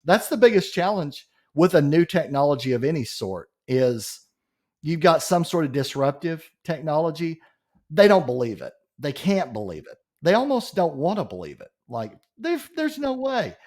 That's the biggest challenge with a new technology of any sort is you've got some sort of disruptive technology. They don't believe it. They can't believe it. They almost don't want to believe it. Like there's no way.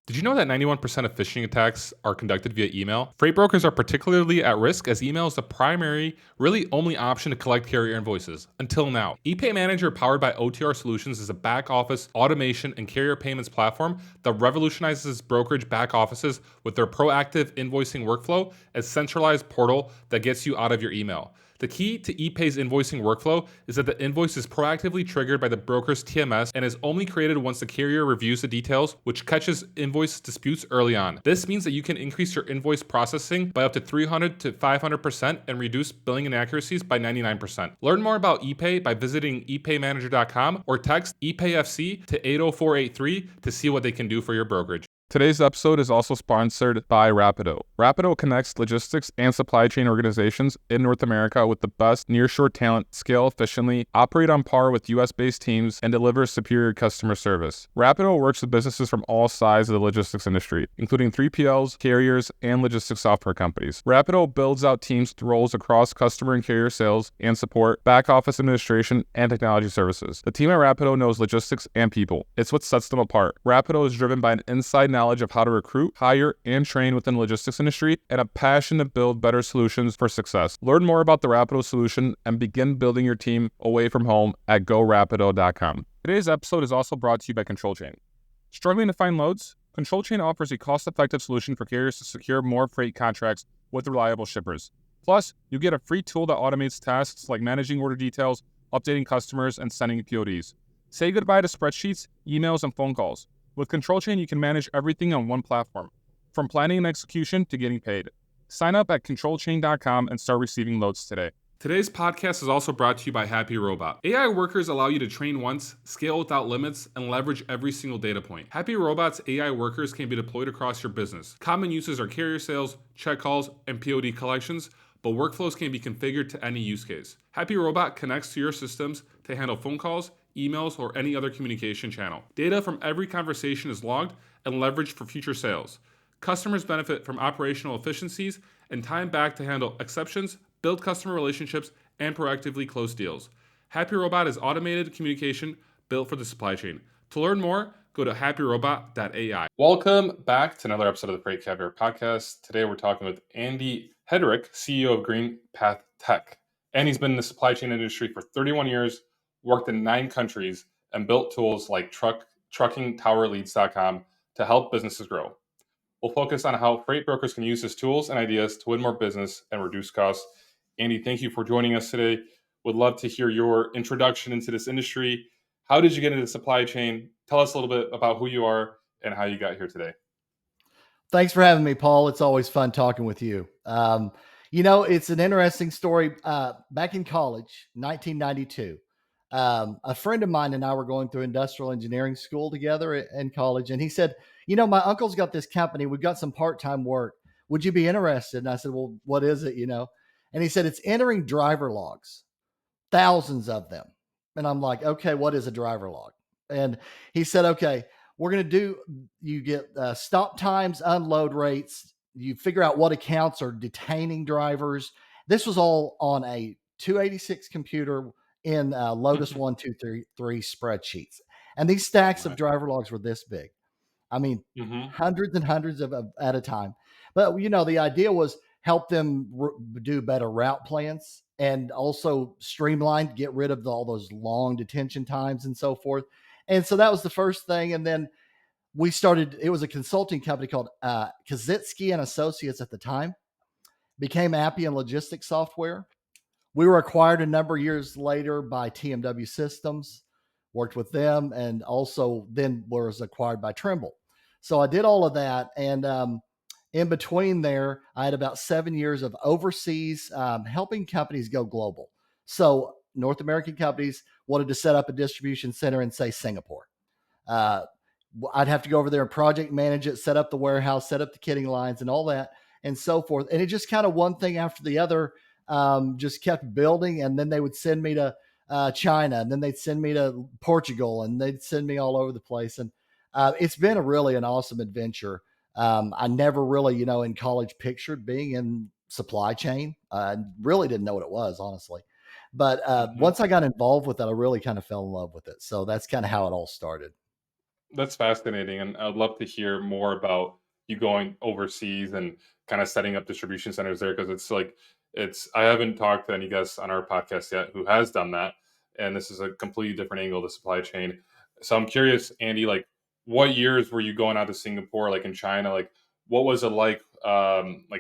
Did you know that 91% of phishing attacks are conducted via email? Freight brokers are particularly at risk as email is the primary, really only option to collect carrier invoices, until now. ePay Manager, powered by OTR Solutions, is a back office automation and carrier payments platform that revolutionizes brokerage back offices with their proactive invoicing workflow, a centralized portal that gets you out of your email. The key to ePay's invoicing workflow is that the invoice is proactively triggered by the broker's TMS and is only created once the carrier reviews the details, which catches invoice disputes early on. This means that you can increase your invoice processing by up to 300 to 500% and reduce billing inaccuracies by 99%. Learn more about ePay by visiting epaymanager.com or text ePayFC to 80483 to see what they can do for your brokerage. Today's episode is also sponsored by Rapido. Rapido connects logistics and supply chain organizations in North America with the best nearshore talent, scale efficiently, operate on par with US-based teams, and deliver superior customer service. Rapido works with businesses from all sides of the logistics industry, including 3PLs, carriers, and logistics software companies. Rapido builds out teams with roles across customer and carrier sales and support, back office administration, and technology services. The team at Rapido knows logistics and people. It's what sets them apart. Rapido is driven by an inside knowledge of how to recruit, hire, and train within the logistics industry, and a passion to build better solutions for success. Learn more about the Rapido solution and begin building your team away from home at gorapido.com. Today's episode is also brought to you by Control Chain. Struggling to find loads? Control Chain offers a cost-effective solution for carriers to secure more freight contracts with reliable shippers. Plus, you get a free tool that automates tasks like managing order details, updating customers, and sending PODs. Say goodbye to spreadsheets, emails, and phone calls. With Control Chain, you can manage everything on one platform, from planning and execution to getting paid. Sign up at controlchain.com and start receiving loads today. Today's podcast is also brought to you by Happy Robot. AI workers allow you to train once, scale without limits, and leverage every single data point. Happy Robot's AI workers can be deployed across your business. Common uses are carrier sales, check calls, and POD collections, but workflows can be configured to any use case. Happy Robot connects to your systems to handle phone calls, emails, or any other communication channel. Data from every conversation is logged and leveraged for future sales. Customers benefit from operational efficiencies and time back to handle exceptions, build customer relationships, and proactively close deals. Happy Robot is automated communication built for the supply chain. To learn more, go to happyrobot.ai. Welcome back to another episode of the Freight Caviar Podcast. Today we're talking with Andy Hedrick, CEO of Green Path Tech. Andy's been in the supply chain industry for 31 years, worked in 9 countries, and built tools like truckingtowerleads.com to help businesses grow. We'll focus on how freight brokers can use his tools and ideas to win more business and reduce costs. Andy, thank you for joining us today. Would love to hear your introduction into this industry. How did you get into the supply chain? Tell us a little bit about who you are and how you got here today. Thanks for having me, Paul. It's always fun talking with you. It's an interesting story. Back in college, 1992, a friend of mine and I were going through industrial engineering school together in college. And he said, my uncle's got this company. We've got some part-time work. Would you be interested? And I said, well, what is it? And he said, it's entering driver logs, thousands of them. And I'm like, okay, what is a driver log? And he said, okay, we're going to you get stop times, unload rates. You figure out what accounts are detaining drivers. This was all on a 286 computer in Lotus 1233 spreadsheets. And these stacks of driver logs were this big. I mean, hundreds and hundreds of at a time. But, the idea was help them do better route plans and also streamline, get rid of all those long detention times and so forth. And so that was the first thing. And then we started, it was a consulting company called Kazitsky and Associates at the time, became Appian Logistics Software. We were acquired a number of years later by TMW Systems, worked with them, and also then was acquired by Trimble. So I did all of that. And in between there, I had about 7 years of overseas helping companies go global. So North American companies wanted to set up a distribution center in, say, Singapore. Uh, I'd have to go over there and project manage it, set up the warehouse, set up the kitting lines and all that and so forth. And it just kind of one thing after the other just kept building. And then they would send me to China, and then they'd send me to Portugal, and they'd send me all over the place. And it's been really an awesome adventure. I never really, in college pictured being in supply chain. I really didn't know what it was, honestly. But Hmm. once I got involved with it, I really kind of fell in love with it. So that's kind of how it all started. That's fascinating, and I'd love to hear more about you going overseas and kind of setting up distribution centers there because it's like it's. I haven't talked to any guests on our podcast yet who has done that, and this is a completely different angle of the supply chain. So I'm curious, Andy, like what years were you going out to Singapore, like in China, like what was it like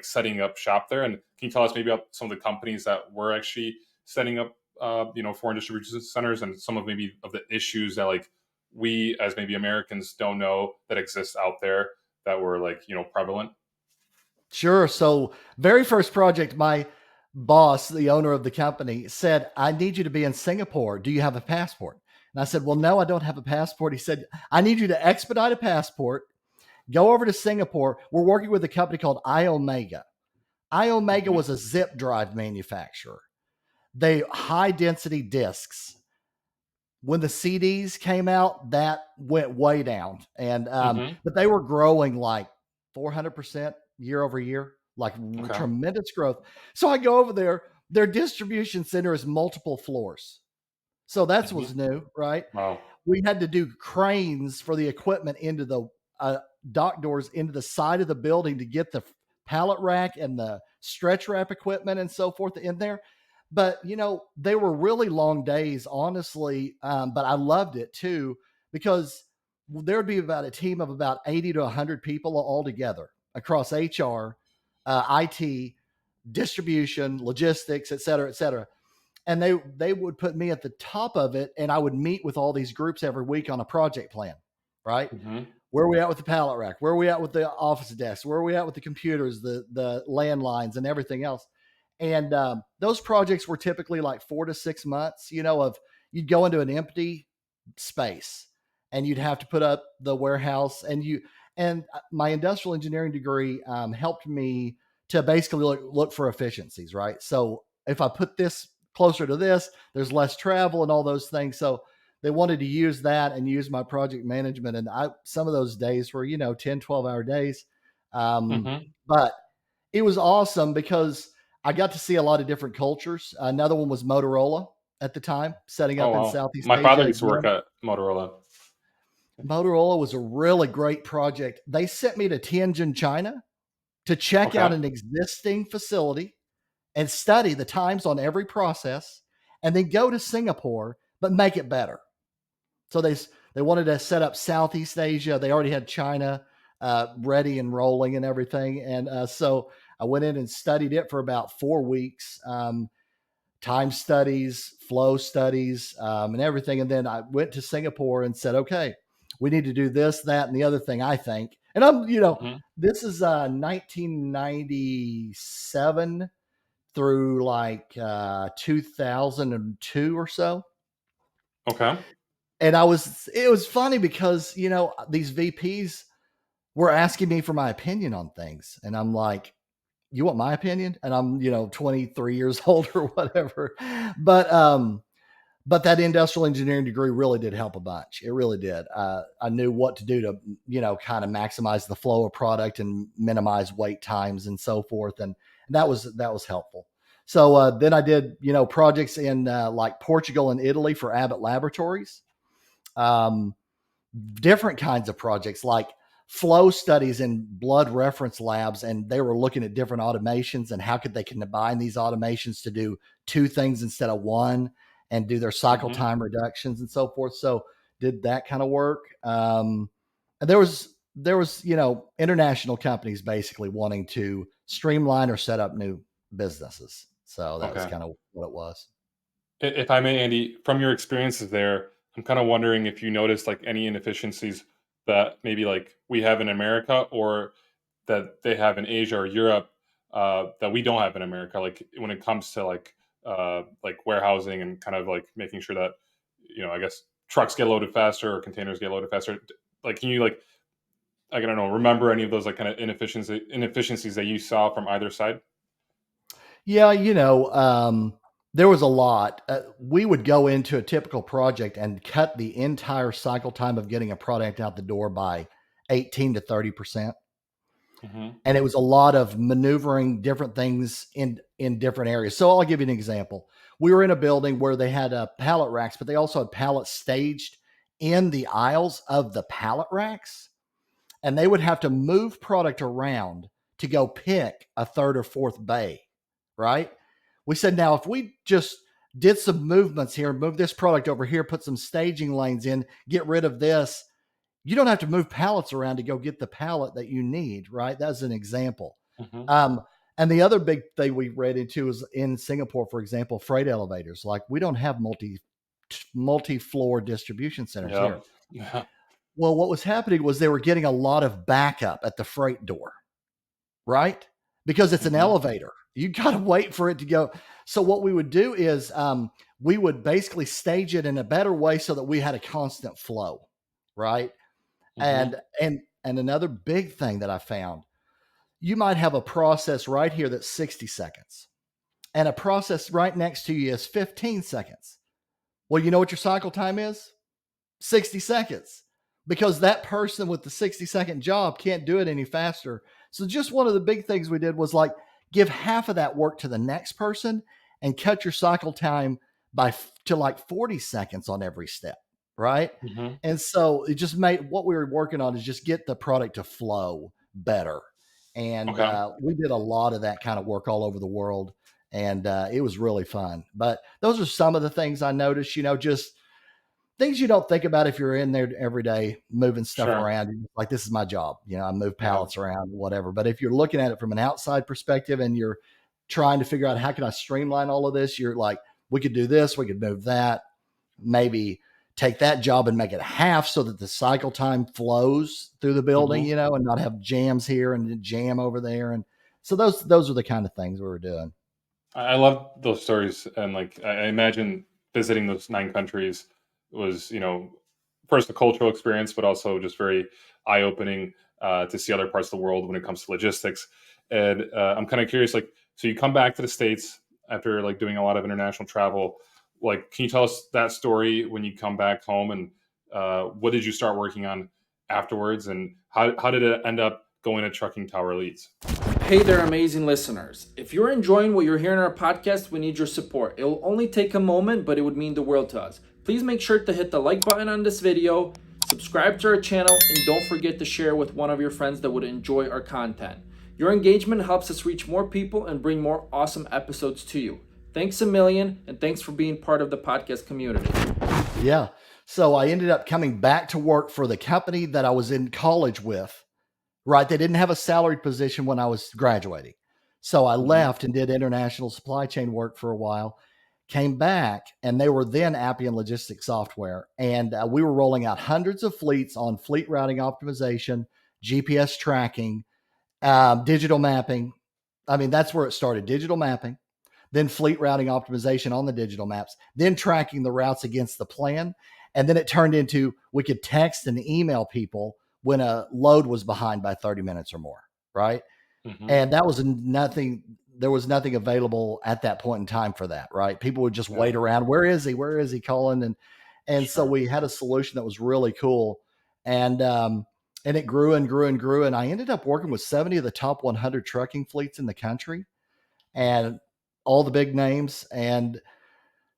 setting up shop there, and can you tell us maybe about some of the companies that were actually setting up, foreign distribution centers, and some of maybe of the issues that like we as maybe Americans don't know that exists out there that were like, prevalent? Sure. So, very first project, my boss, the owner of the company, said, I need you to be in Singapore. Do you have a passport? And I said, well, no, I don't have a passport. He said, I need you to expedite a passport, go over to Singapore. We're working with a company called iOmega. iOmega Hmm. was a zip drive manufacturer. They high density discs. When the CDs came out, that went way down. And Hmm. but they were growing like 400% year over year, like Okay. tremendous growth. So I go over there. Their distribution center is multiple floors. So that's Hmm. what's new, right? Wow. We had to do cranes for the equipment into the uh, dock doors into the side of the building to get the pallet rack and the stretch wrap equipment and so forth in there. But they were really long days, honestly. But I loved it too because there would be about a team of about 80 to 100 people all together across HR, IT, distribution, logistics, et cetera, et cetera. And they would put me at the top of it, and I would meet with all these groups every week on a project plan, right? Hmm. Where are we at with the pallet rack? Where are we at with the office desk? Where are we at with the computers, the landlines, and everything else? And those projects were typically like 4 to 6 months. Of you'd go into an empty space, and you'd have to put up the warehouse, and my industrial engineering degree helped me to basically look for efficiencies, right? So if I put this closer to this, there's less travel and all those things. So they wanted to use that and use my project management. And some of those days were, 10, 12-hour days. Um, Hmm. but it was awesome because I got to see a lot of different cultures. Another one was Motorola at the time, setting Oh up in wow. Southeast My father Asia. used to work Again, at Motorola. Motorola was a really great project. They sent me to Tianjin, China to check out Okay. an existing facility and study the times on every process, and then go to Singapore, but make it better. So they wanted to set up Southeast Asia. They already had China ready and rolling and everything. And so I went in and studied it for about 4 weeks. Time studies, flow studies, and everything. And then I went to Singapore and said, okay, we need to do this, that, and the other thing, I think. And Hmm. this is 1997 through like 2002 or so. Okay. And it was funny because, these VPs were asking me for my opinion on things. And I'm like, you want my opinion? And I'm, 23 years old or whatever. But, um, but that industrial engineering degree really did help a bunch. It really did. I knew what to do to, kind of maximize the flow of product and minimize wait times and so forth. And that was helpful. So then I did, projects in like Portugal and Italy for Abbott Laboratories. Um, Different kinds of projects like flow studies in blood reference labs, and they were looking at different automations and how could they combine these automations to do two things instead of one and do their cycle Hmm. time reductions and so forth. So did that kind of work. And there was international companies basically wanting to streamline or set up new businesses. So that was Okay. kind of what it was. If I may, Andy, from your experiences there, I'm kind of wondering if you noticed like any inefficiencies that maybe like we have in America or that they have in Asia or Europe, that we don't have in America. Like when it comes to like warehousing and kind of like making sure that I guess trucks get loaded faster or containers get loaded faster. Like, can you like, I don't know, remember any of those like kind of inefficiencies that you saw from either side? Yeah, there was a lot. We would go into a typical project and cut the entire cycle time of getting a product out the door by 18 to 30%. Hmm. And it was a lot of maneuvering different things in different areas. So I'll give you an example. We were in a building where they had pallet racks, but they also had pallets staged in the aisles of the pallet racks, and they would have to move product around to go pick a third or fourth bay, right? We said, now, if we just did some movements here, move this product over here, put some staging lanes in, get rid of this, you don't have to move pallets around to go get the pallet that you need, right? That's an example. Hmm. Um, and the other big thing we read into is in Singapore, for example, freight elevators. Like, we don't have multi-floor distribution centers here. Yep. Yeah. Well, what was happening was they were getting a lot of backup at the freight door, right? Because it's an Hmm. elevator. You got to wait for it to go. So what we would do is we would basically stage it in a better way so that we had a constant flow, right? Hmm. And another big thing that I found, you might have a process right here that's 60 seconds, and a process right next to you is 15 seconds. Well, you know what your cycle time is? 60 seconds, because that person with the 60-second job can't do it any faster. So just one of the big things we did was like give half of that work to the next person and cut your cycle time to like 40 seconds on every step, right? Hmm. And so it just made, what we were working on is just get the product to flow better. And Okay. we did a lot of that kind of work all over the world, and it was really fun. But those are some of the things I noticed, just things you don't think about if you're in there every day moving stuff Sure. around. You're like, this is my job. I move Yeah. pallets around, whatever. But if you're looking at it from an outside perspective and you're trying to figure out how can I streamline all of this, you're like, we could do this, we could move that, maybe take that job and make it half so that the cycle time flows through the building, Hmm. and not have jams here and jam over there. And so those are the kind of things we were doing. I love those stories, and like I imagine visiting those 9 countries was, first a cultural experience, but also just very eye opening to see other parts of the world when it comes to logistics. And I'm kind of curious, like, so you come back to the States after like doing a lot of international travel. Like, can you tell us that story when you come back home, and what did you start working on afterwards, and how did it end up going to Trucking Tower Leads? Hey there, amazing listeners. If you're enjoying what you're hearing in our podcast, we need your support. It will only take a moment, but it would mean the world to us. Please make sure to hit the like button on this video, subscribe to our channel, and don't forget to share with one of your friends that would enjoy our content. Your engagement helps us reach more people and bring more awesome episodes to you. Thanks a million, and thanks for being part of the podcast community. Yeah. So I ended up coming back to work for the company that I was in college with. Right. They didn't have a salaried position when I was graduating. So I Hmm. left and did international supply chain work for a while, came back, and they were then Appian Logistics Software. And we were rolling out hundreds of fleets on fleet routing optimization, GPS tracking, digital mapping. I mean, that's where it started, digital mapping, then fleet routing optimization on the digital maps, then tracking the routes against the plan. And then it turned into we could text and email people when a load was behind by 30 minutes or more, right? Hmm. And that was nothing, there was nothing available at that point in time for that, right? People would just Yeah. wait around. Where is he? Where is he calling? And so Sure. we had a solution that was really cool. And it grew and grew and grew. And I ended up working with 70 of the top 100 trucking fleets in the country and all the big names. And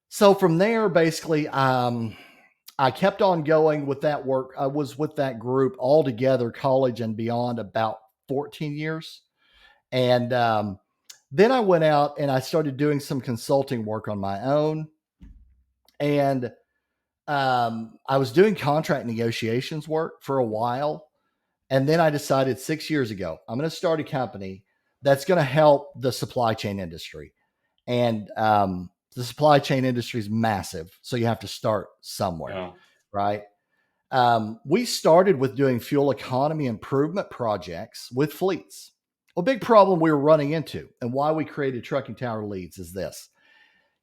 so from there, basically, I kept on going with that work. I was with that group all together, college and beyond, about 14 years. And then I went out and I started doing some consulting work on my own. And I was doing contract negotiations work for a while. And then I decided 6 years ago, I'm going to start a company that's going to help the supply chain industry. And the supply chain industry is massive. So you have to start somewhere, Yeah. right? We started with doing fuel economy improvement projects with fleets. A big problem we were running into and why we created Trucking Tower Leads is this.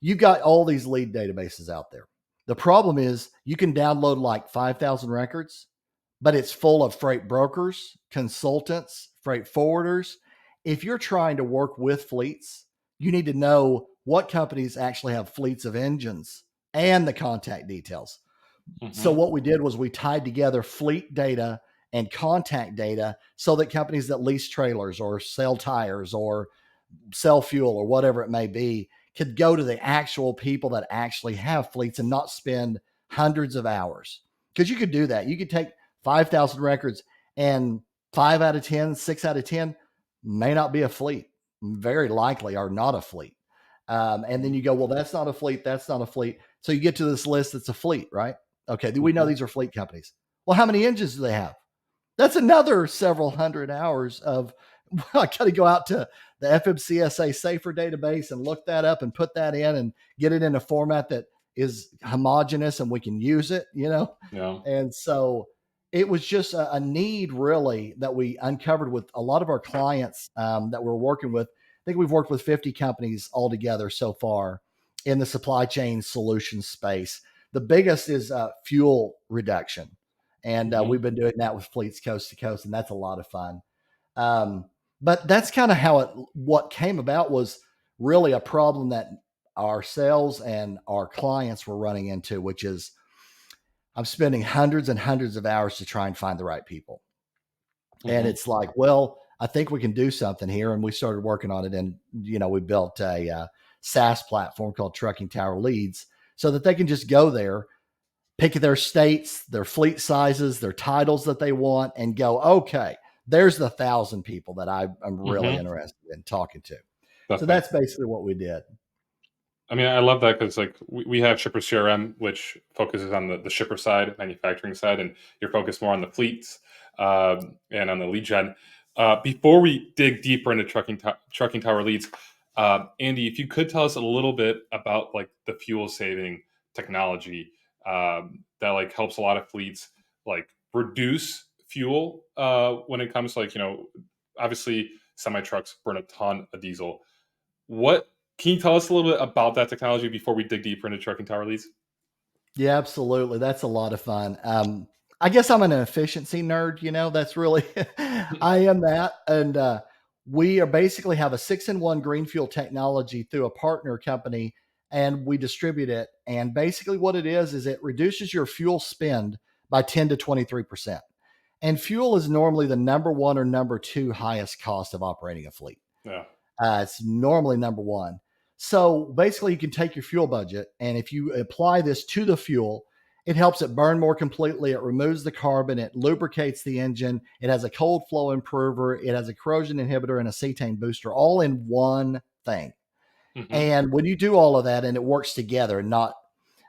You got all these lead databases out there. The problem is you can download like 5,000 records, but it's full of freight brokers, consultants, freight forwarders. If you're trying to work with fleets, you need to know what companies actually have fleets of engines and the contact details. So Mm-hmm. what we did was we tied together fleet data and contact data so that companies that lease trailers or sell tires or sell fuel or whatever it may be could go to the actual people that actually have fleets and not spend hundreds of hours. Because you could do that. You could take 5,000 records and 5 out of 10, 6 out of 10 may not be a fleet, very likely are not a fleet. And then you go, well, that's not a fleet. That's not a fleet. So you get to this list that's a fleet, right? Okay, we know Mm-hmm. these are fleet companies. Well, how many engines do they have? That's another several hundred hours of I got to go out to the FMCSA safer database and look that up and put that in and get it in a format that is homogeneous and we can use it, you know? Yeah. And so it was just a need really that we uncovered with a lot of our clients that we're working with. I think we've worked with 50 companies altogether so far in the supply chain solution space. The biggest is fuel reduction. And Mm-hmm. we've been doing that with fleets coast to coast, and that's a lot of fun. Um, but that's kind of how what came about was really a problem that ourselves and our clients were running into, which is I'm spending hundreds and hundreds of hours to try and find the right people. And Mm-hmm. it's like, well, I think we can do something here. And we started working on it. And, we built a SaaS platform called Trucking Tower Leads so that they can just go there, pick their states, their fleet sizes, their titles that they want, and go, okay, there's the 1,000 people that I'm really Mm-hmm. interested in talking to. So Definitely. that's basically what we did. I mean, I love that because like we have Shipper CRM, which focuses on the shipper side, manufacturing side, and you're focused more on the fleets and on the lead gen. Before we dig deeper into trucking tower leads, Andy, if you could tell us a little bit about like the fuel saving technology that like helps a lot of fleets like reduce fuel when it comes to like obviously semi trucks burn a ton of diesel. What can you tell us a little bit about that technology before we dig deeper into trucking tower leads? Yeah, absolutely. That's a lot of fun. I guess I'm an efficiency nerd, that's really, I am that. And we are basically have a 6-in-1 green fuel technology through a partner company and we distribute it. And basically what it is it reduces your fuel spend by 10 to 23%. And fuel is normally the number one or number two highest cost of operating a fleet. Yeah. It's normally number one. So basically, you can take your fuel budget, and if you apply this to the fuel, it helps it burn more completely. It removes the carbon. It lubricates the engine. It has a cold flow improver. It has a corrosion inhibitor and a cetane booster, all in one thing. Mm-hmm. And when you do all of that, and it works together, and not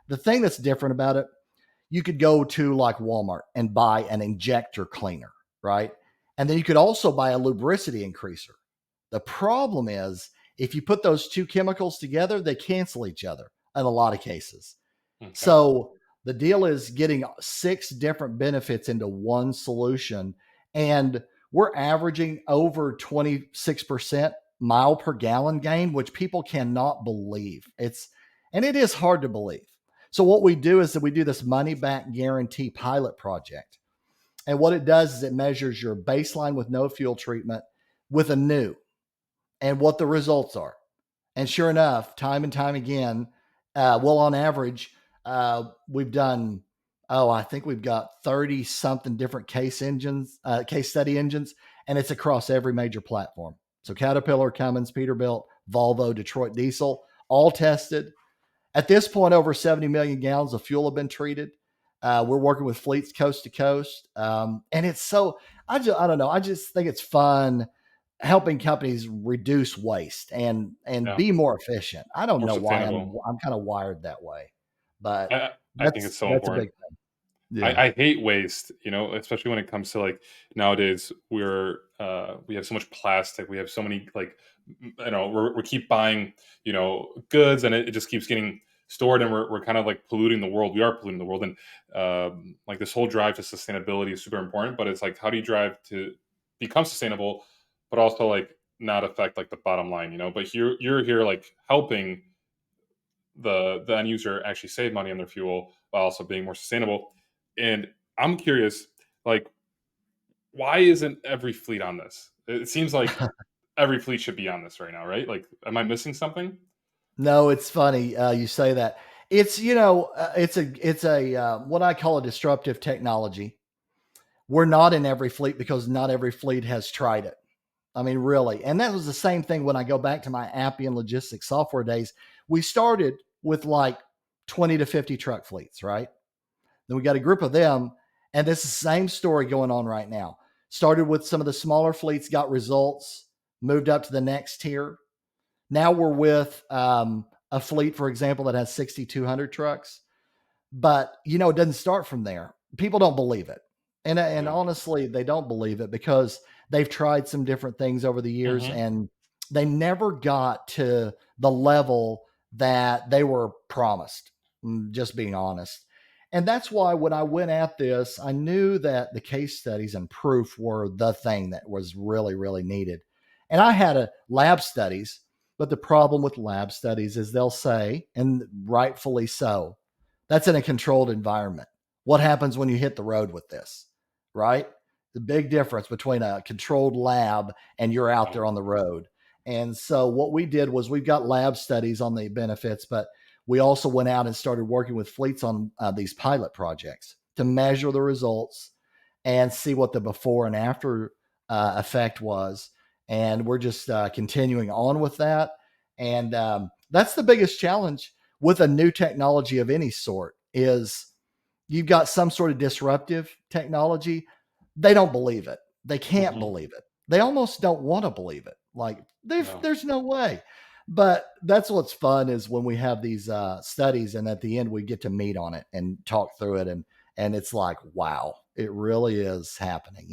the thing that's different about it, you could go to like Walmart and buy an injector cleaner, right? And then you could also buy a lubricity increaser. The problem is if you put those two chemicals together, they cancel each other in a lot of cases. Okay. So the deal is getting 6 different benefits into one solution. And we're averaging over 26% mile per gallon gain, which people cannot believe. And it is hard to believe. So what we do is that we do this money back guarantee pilot project. And what it does is it measures your baseline with no fuel treatment with a new and what the results are. And sure enough, time and time again, on average, we've done, I think we've got 30 something different case study engines, and it's across every major platform. So Caterpillar, Cummins, Peterbilt, Volvo, Detroit Diesel, all tested. At this point, over 70 million gallons of fuel have been treated. We're working with fleets coast to coast. And it's so, I don't know. I just think it's fun helping companies reduce waste and Yeah. be more efficient. I don't More know why I'm sustainable. I'm kind of wired that way, but I think it's so that's a important. big thing. Yeah. I hate waste, especially when it comes to like nowadays we have so much plastic, we have so many like we keep buying goods and it just keeps getting stored and we're kind of like polluting the world. We are polluting the world and like this whole drive to sustainability is super important. But it's like how do you drive to become sustainable, but also like not affect like the bottom line, But you're here like helping the end user actually save money on their fuel while also being more sustainable. And I'm curious, like, why isn't every fleet on this? It seems like every fleet should be on this right now, right? Like, am I missing something? No, it's funny you say that. It's it's a what I call a disruptive technology. We're not in every fleet because not every fleet has tried it. I mean, really. And that was the same thing when I go back to my Appian logistics software days. We started with like 20 to 50 truck fleets, right? Then we got a group of them, and this is the same story going on right now. Started with some of the smaller fleets, got results, moved up to the next tier. Now we're with a fleet, for example, that has 6,200 trucks. But it doesn't start from there. People don't believe it, and Yeah. honestly, they don't believe it because they've tried some different things over the years, Hmm. and they never got to the level that they were promised. Just being honest, and that's why when I went at this, I knew that the case studies and proof were the thing that was really, really needed. And I had a lab studies, but the problem with lab studies is they'll say, and rightfully so, that's in a controlled environment. What happens when you hit the road with this, right? The big difference between a controlled lab and you're out Yeah. there on the road. And so what we did was we've got lab studies on the benefits, but we also went out and started working with fleets on these pilot projects to measure the results and see what the before and after effect was. And we're just continuing on with that. And that's the biggest challenge with a new technology of any sort is you've got some sort of disruptive technology. They don't believe it. They can't Hmm. believe it. They almost don't want to believe it. Like Yeah. there's no way. But that's what's fun is when we have these studies, and at the end we get to meet on it and talk through it, and it's like, wow, it really is happening.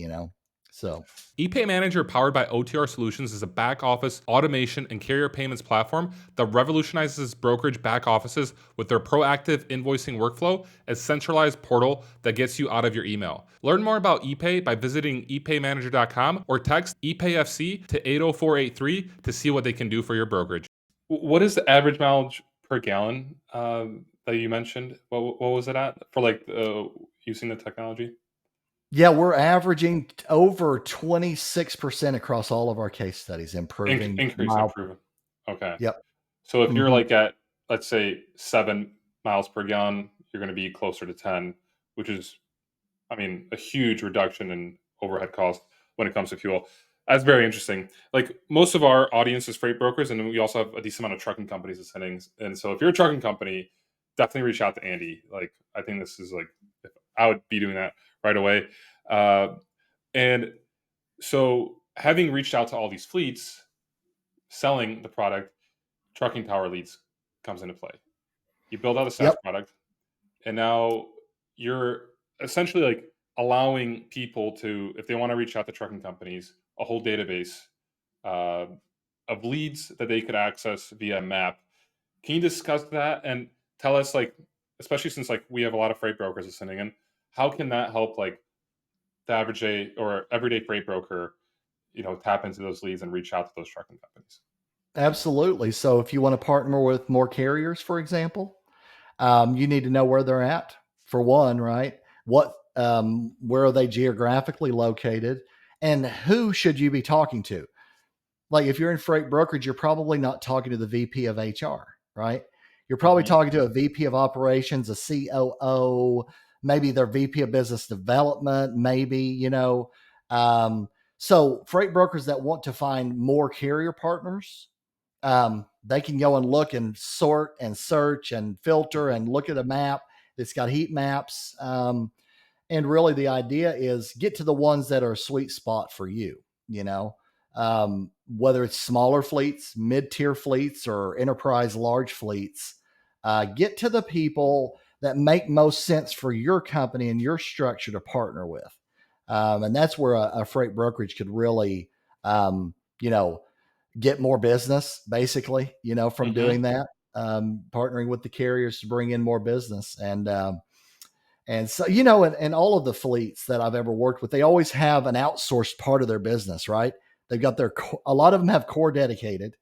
So ePay Manager, powered by OTR Solutions, is a back office automation and carrier payments platform that revolutionizes brokerage back offices with their proactive invoicing workflow, a centralized portal that gets you out of your email. Learn more about ePay by visiting epaymanager.com or text ePayFC to 80483 to see what they can do for your brokerage. What is the average mileage per gallon that you mentioned? What was it at for like using the technology? yeah, we're averaging over 26% across all of our case studies, improving Increase, mile. improvement. Okay. Yep. So if you're Hmm. like at, let's say, 7 miles per gallon, you're going to be closer to 10, which is, I mean, a huge reduction in overhead cost when it comes to fuel. That's very interesting. Like, most of our audience is freight brokers, and then we also have a decent amount of trucking companies listening. And so if you're a trucking company, definitely reach out to Andy. Like, I think this is like, I would be doing that right away. Uh, and so having reached out to all these fleets selling the product, trucking power leads comes into play. You build out a SaaS Yep. product, and now you're essentially like allowing people to, if they want to reach out to trucking companies, a whole database uh, of leads that they could access via map. Can you discuss that and tell us, like, especially since like we have a lot of freight brokers listening in, how can that help like the average day or everyday freight broker, tap into those leads and reach out to those trucking companies? Absolutely. So if you want to partner with more carriers, for example, you need to know where they're at for one, right? Where are they geographically located, and who should you be talking to? Like if you're in freight brokerage, you're probably not talking to the VP of HR, right? You're probably Hmm. talking to a VP of operations, a COO, maybe their VP of business development, maybe. Um, so freight brokers that want to find more carrier partners, they can go and look and sort and search and filter Hmm. and look at a map that's got heat maps. And really, the idea is get to the ones that are a sweet spot for you, you know, whether it's smaller fleets, mid tier fleets, or enterprise large fleets. Get to the people that make most sense for your company and your structure to partner with. And that's where a freight brokerage could really, um, you know, get more business basically, from Hmm. doing that, partnering with the carriers to bring in more business. And so, and all of the fleets that I've ever worked with, they always have an outsourced part of their business, right? They've got a lot of them have core dedicated.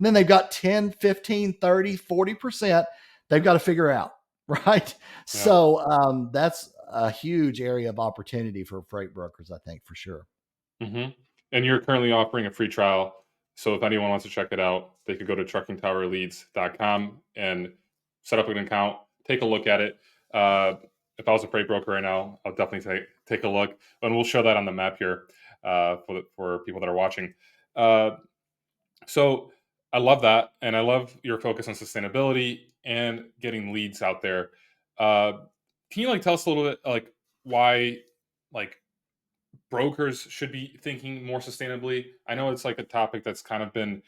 And then they've got 10, 15, 30, 40% they've got to figure out, right? Yeah. So that's a huge area of opportunity for freight brokers, I think, for sure. hmm And you're currently offering a free trial. So if anyone wants to check it out, they could go to truckingtowerleads.com and set up an account, take a look at it. If I was a freight broker right now, I'll definitely take a look, and we'll show that on the map here for people that are watching. Uh, so I love that, and I love your focus on sustainability and getting leads out there. Uh, can you like tell us a little bit like why like brokers should be thinking more sustainably? I know it's like a topic that's kind of been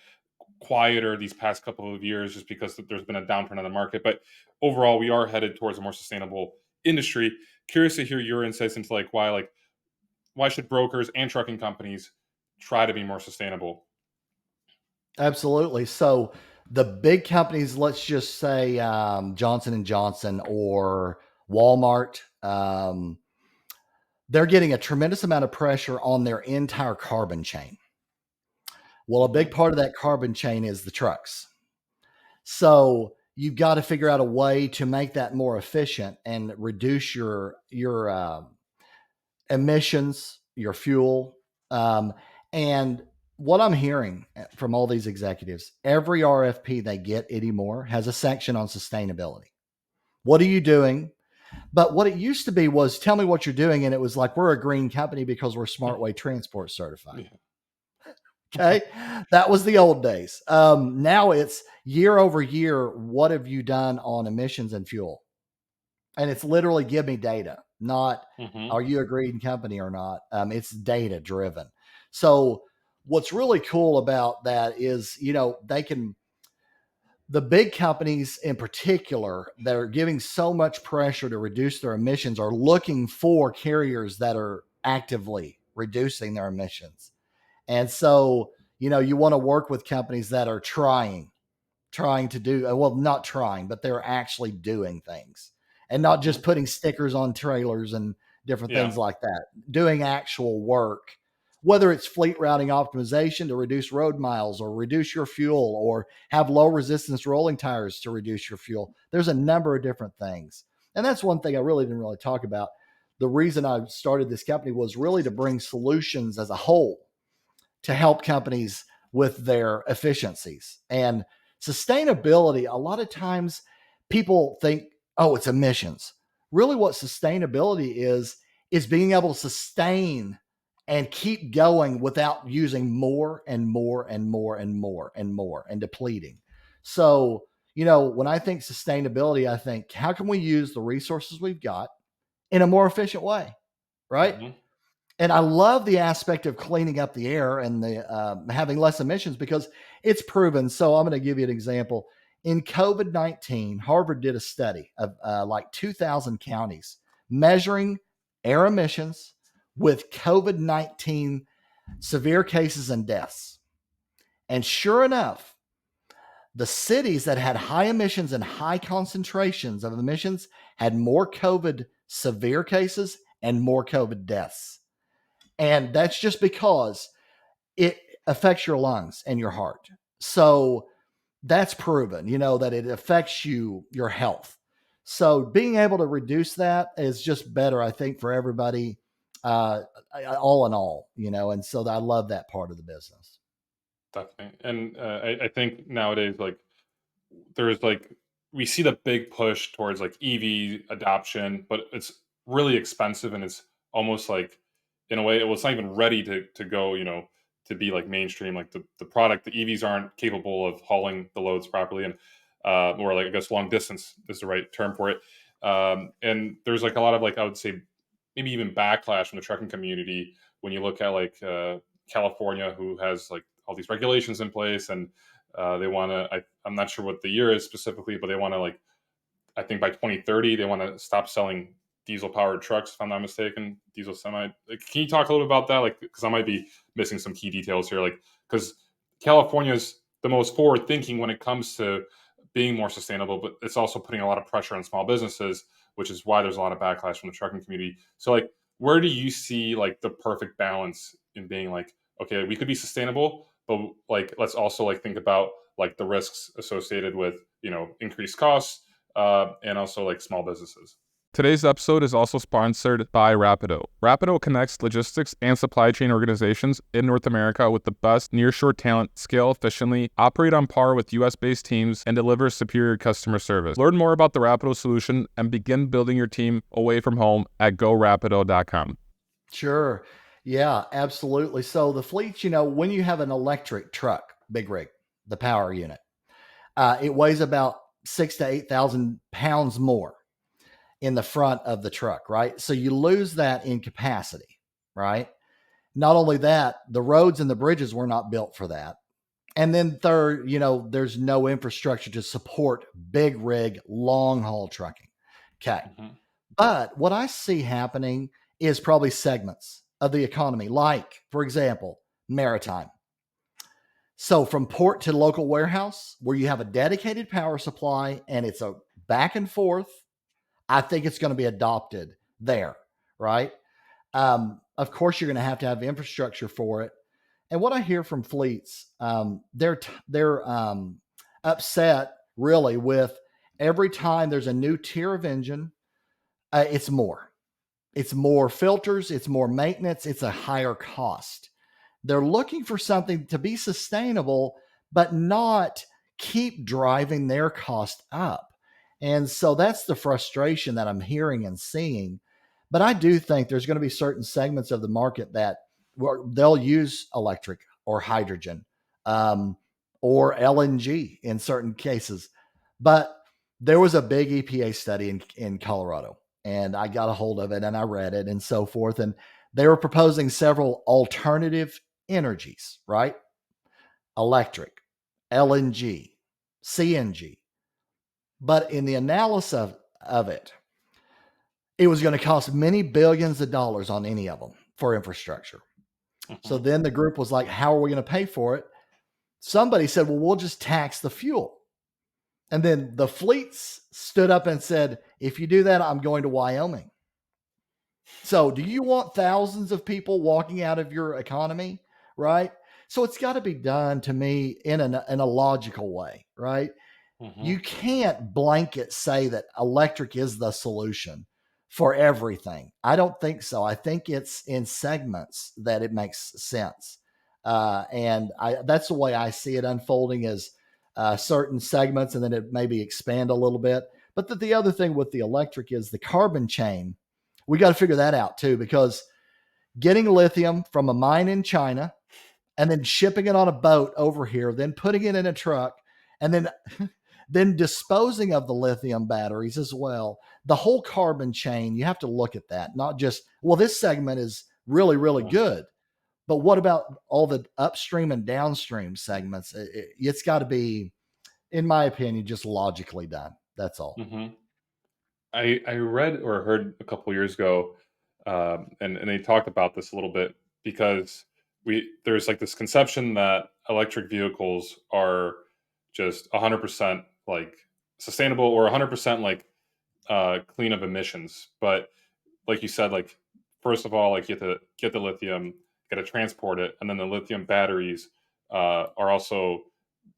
quieter these past couple of years just because there's been a downturn on the market, but overall we are headed towards a more sustainable industry. Curious to hear your insights into like why should brokers and trucking companies try to be more sustainable? Absolutely. So the big companies, let's just say Johnson and Johnson or Walmart, they're getting a tremendous amount of pressure on their entire carbon chain. Well, a big hmm part of that carbon chain is the trucks. So you've got to figure out a way to make that more efficient and reduce your emissions, your fuel, and what I'm hearing from all these executives, every RFP they get anymore has a section on sustainability. What are you doing? But what it used to be was tell me what you're doing. And it was like, we're a green company because we're SmartWay Transport certified. Yeah. Okay. That was the old days. Now it's year over year. What have you done on emissions and fuel? And it's literally give me data, not hmm are you a green company or not? It's data driven. So what's really cool about that is, they can, the big companies in particular that are giving so much pressure to reduce their emissions are looking for carriers that are actively reducing their emissions. And so, you want to work with companies that are trying to do, well, not trying, but they're actually doing things and not hmm just putting stickers on trailers and different Yeah. things like that, doing actual work, whether it's fleet routing optimization to reduce road miles or reduce your fuel or have low resistance rolling tires to reduce your fuel. There's a number of different things. And that's one thing I really didn't really talk about. The reason I started this company was really to bring solutions as a whole to help companies with their efficiencies and sustainability. A lot of times people think, oh, it's emissions. Really, what sustainability is being able to sustain and keep going without using more and more and more and more and more and depleting. So, when I think sustainability, I think, how can we use the resources we've got in a more efficient way? Right. hmm And I love the aspect of cleaning up the air and the having less emissions because it's proven. So I'm going to give you an example. In COVID-19, Harvard did a study of like 2,000 counties measuring air emissions with COVID-19 severe cases and deaths. And sure enough, the cities that had high emissions and high concentrations of emissions had more COVID severe cases and more COVID deaths. And that's just because it affects your lungs and your heart. So that's proven, that it affects your health. So being able to reduce that is just better, I think, for everybody, uh, all in all, and so I love that part of the business. Definitely. And I think nowadays, like there's like we see the big push towards like EV adoption, but it's really expensive and it's almost like in a way it was not even ready to go, to be like mainstream. Like the product, the EVs aren't capable of hauling the loads properly and or like I guess long distance is the right term for it. And there's like a lot of like I would say maybe even backlash from the trucking community when you look at like California, who has like all these regulations in place and they want to. I'm not sure what the year is specifically, but they want to like. I think by 2030 they want to stop selling diesel powered trucks. If I'm not mistaken, diesel semi. Like, can you talk a little bit about that? Like, because I might be missing some key details here. Like, because California is the most forward thinking when it comes to being more sustainable, but it's also putting a lot of pressure on small businesses, which is why there's a lot of backlash from the trucking community. So, like, where do you see like the perfect balance in being like, okay, we could be sustainable, but like let's also like think about like the risks associated with, increased costs, and also like small businesses. Today's episode is also sponsored by Rapido. Rapido connects logistics and supply chain organizations in North America with the best nearshore talent, scale efficiently, operate on par with US-based teams, and deliver superior customer service. Learn more about the Rapido solution and begin building your team away from home at gorapido.com. Sure. Yeah, absolutely. So the fleets, when you have an electric truck, big rig, the power unit, it weighs about 6,000 to 8,000 pounds more in the front of the truck, right? So you lose that in capacity, right? Not only that, the roads and the bridges were not built for that. And then third, there's no infrastructure to support big rig, long haul trucking. Okay. Mm-hmm. But what I see happening is probably segments of the economy, like, for example, maritime. So from port to local warehouse, where you have a dedicated power supply and it's a back and forth, I think it's going to be adopted there, right? Of course, you're going to have infrastructure for it. And what I hear from fleets, they're upset really with every time there's a new tier of engine, it's more. It's more filters, it's more maintenance, it's a higher cost. They're looking for something to be sustainable, but not keep driving their cost up. And so that's the frustration that I'm hearing and seeing. But I do think there's going to be certain segments of the market that they'll use electric or hydrogen, or LNG in certain cases. But there was a big EPA study in Colorado, and I got a hold of it and I read it and so forth. And they were proposing several alternative energies, right? Electric, LNG, CNG. But in the analysis of it, it was going to cost many billions of dollars on any of them for infrastructure. Mm-hmm. So then the group was like, how are we going to pay for it? Somebody said, well, we'll just tax the fuel. And then the fleets stood up and said, if you do that, I'm going to Wyoming. So do you want thousands of people walking out of your economy? Right. So it's got to be done, to me, in a logical way. Right. Mm-hmm. You can't blanket say that electric is the solution for everything. I don't think so. I think it's in segments that it makes sense. And that's the way I see it unfolding, is certain segments, and then it maybe expand a little bit. But the other thing with the electric is the carbon chain. We got to figure that out too, because getting lithium from a mine in China and then shipping it on a boat over here, then putting it in a truck, and then disposing of the lithium batteries as well. The whole carbon chain, you have to look at that, not just, well, this segment is really, really good, but what about all the upstream and downstream segments? It's got to be, in my opinion, just logically done. That's all. Mm-hmm. I read or heard a couple years ago, and they talked about this a little bit, because there's like this conception that electric vehicles are just 100% like sustainable, or 100% like clean of emissions. But like you said, like, first of all, like, you have to get the lithium, got to transport it, and then the lithium batteries are also,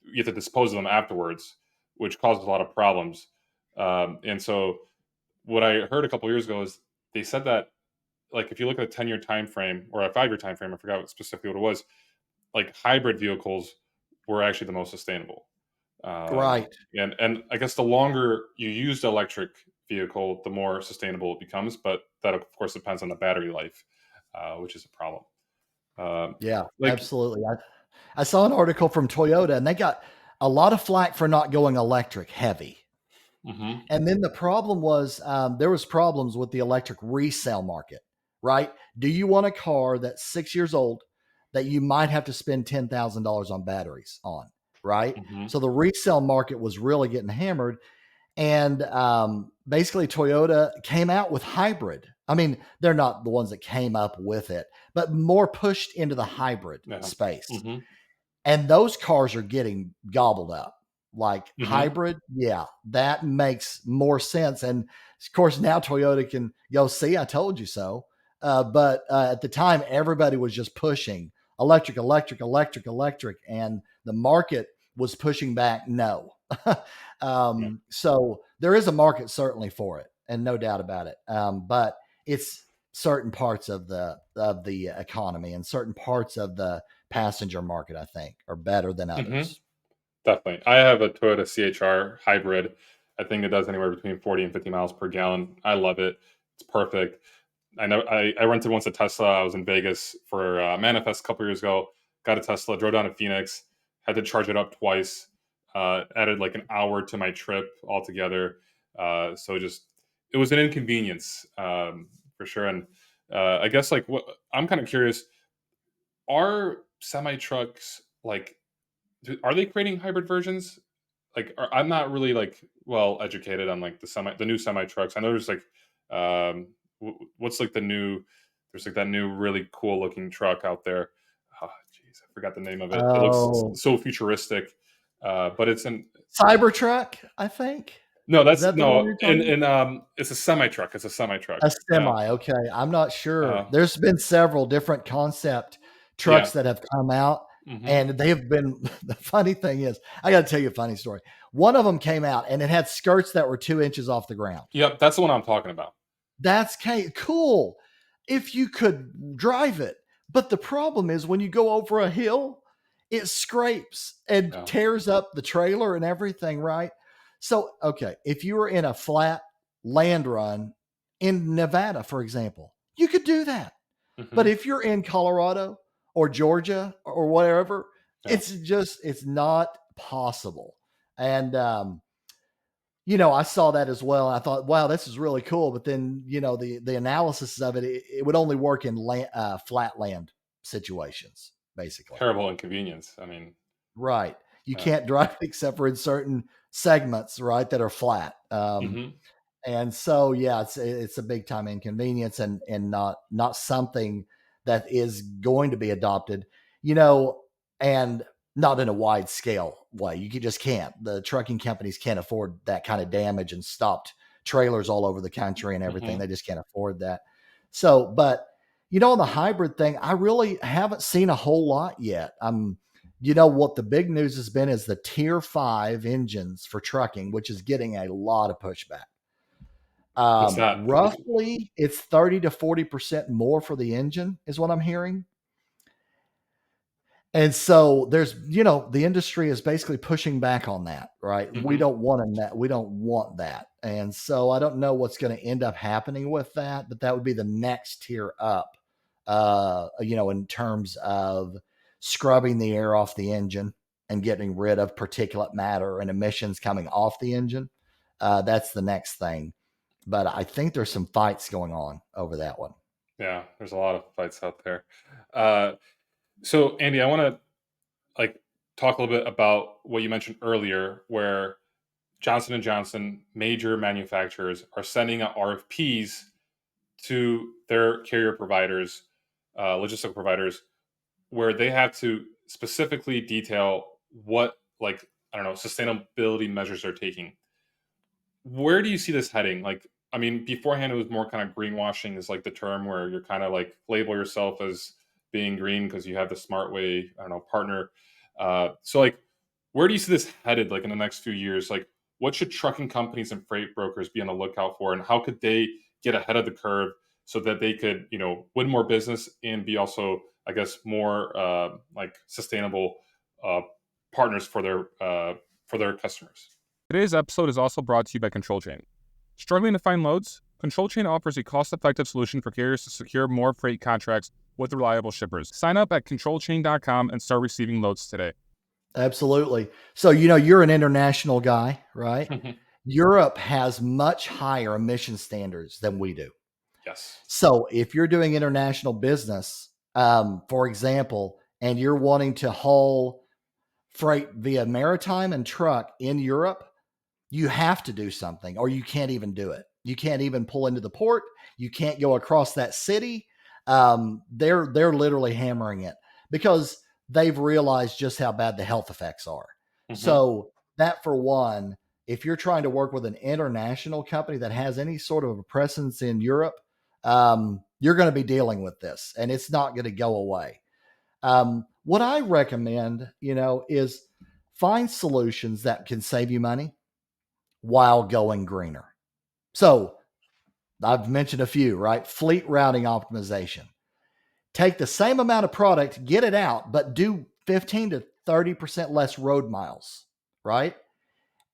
you have to dispose of them afterwards, which causes a lot of problems. And so what I heard a couple years ago is they said that, like, if you look at a 10-year time frame or a 5-year time frame, I forgot specifically what it was, like, hybrid vehicles were actually the most sustainable. Right. And I guess the longer you use the electric vehicle, the more sustainable it becomes. But that, of course, depends on the battery life, which is a problem. Yeah, absolutely. I saw an article from Toyota, and they got a lot of flack for not going electric heavy. Mm-hmm. And then the problem was, there was problems with the electric resale market, right? Do you want a car that's 6 years old that you might have to spend $10,000 on batteries on, right? Mm-hmm. So the resale market was really getting hammered. And basically Toyota came out with hybrid. I mean, they're not the ones that came up with it, but more pushed into the hybrid space. Mm-hmm. And those cars are getting gobbled up. Like, mm-hmm. hybrid, yeah, that makes more sense. And of course, now Toyota can go, see, I told you so. But at the time, everybody was just pushing electric. And the market was pushing back no. So there is a market certainly for it, and no doubt about it. But it's certain parts of the economy and certain parts of the passenger market, I think, are better than Hmm. others. Definitely. I have a Toyota CHR hybrid. I think it does anywhere between 40 and 50 miles per gallon. I love it. It's perfect. I know I rented once a Tesla. I was in Vegas for Manifest a couple years ago. Got a Tesla, drove down to Phoenix, had to charge it up twice. Added like an hour to my trip altogether. So just it was an inconvenience for sure. And I guess like what I'm kind of curious: are semi trucks like are they creating hybrid versions? Like, I'm not really like well educated on like the new semi trucks. I know there's like, what's like the new? There's like that new really cool looking truck out there. Oh, jeez, I forgot the name of it. It looks Oh, so futuristic, but it's an Cybertruck, I think. no. Is That's that the one no, you're talking about? and it's a semi truck. It's a semi truck. A Yeah, semi, okay. I'm not sure. uh, There's been several different concept trucks yeah. that have come out, Hmm. and they have been the funny thing is, I gotta tell you a funny story. One of them came out, and it had skirts that were 2 inches off the ground. Yep, that's the one I'm talking about. That's cool if you could drive it. But the problem is when you go over a hill, it scrapes and Yeah. tears up the trailer and everything, right? So, okay, if you were in a flat land run in Nevada, for example, you could do that. But Hmm. if you're in Colorado or Georgia or wherever, Yeah. it's not possible. And I saw that as well. And I thought, wow, this is really cool. But then, the analysis of it would only work in flat land situations, basically. Terrible inconvenience. I mean, Right. You yeah. can't drive except for in certain segments, right, that are flat. Hmm. And so, yeah, it's a big time inconvenience and not something that is going to be adopted, you know, and not in a wide scale way. Just can't. The trucking companies can't afford that kind of damage and stopped trailers all over the country and everything. Hmm. They just can't afford that. So, but on the hybrid thing, I really haven't seen a whole lot yet. What the big news has been is the tier 5 engines for trucking, which is getting a lot of pushback. What's that? Roughly, it's 30 to 40% more for the engine, is what I'm hearing. And so the industry is basically pushing back on that, right? We Hmm. don't want that. We don't want that. And so I don't know what's going to end up happening with that, but that would be the next tier up, in terms of scrubbing the air off the engine and getting rid of particulate matter and emissions coming off the engine. That's the next thing. But I think there's some fights going on over that one. Yeah, there's a lot of fights out there. Uh, so Andy, I want to like talk a little bit about what you mentioned earlier, where Johnson and Johnson, major manufacturers, are sending out RFPs to their carrier providers, logistical providers, where they have to specifically detail what, like, I don't know, sustainability measures they're taking. Where do you see this heading? Like, I mean, beforehand it was more kind of greenwashing is like the term where you're kind of like label yourself as being green because you have the smart way, I don't know, partner. So like, where do you see this headed? Like in the next few years, like what should trucking companies and freight brokers be on the lookout for, and how could they get ahead of the curve so that they could, win more business and be also, I guess, more like sustainable uh, partners for their customers. Today's episode is also brought to you by Control Chain. Struggling to find loads? Control Chain offers a cost-effective solution for carriers to secure more freight contracts with reliable shippers. Sign up at controlchain.com and start receiving loads today. Absolutely. So, you're an international guy, right? Europe has much higher emission standards than we do. Yes. So, if you're doing international business, for example, and you're wanting to haul freight via maritime and truck in Europe, you have to do something or you can't even do it. You can't even pull into the port. You can't go across that city. They're literally hammering it because they've realized just how bad the health effects are. Hmm. So that for one, if you're trying to work with an international company that has any sort of a presence in Europe, you're going to be dealing with this and it's not going to go away. What I recommend, is find solutions that can save you money while going greener. So I've mentioned a few, right? Fleet routing optimization. Take the same amount of product, get it out, but do 15 to 30% less road miles, right?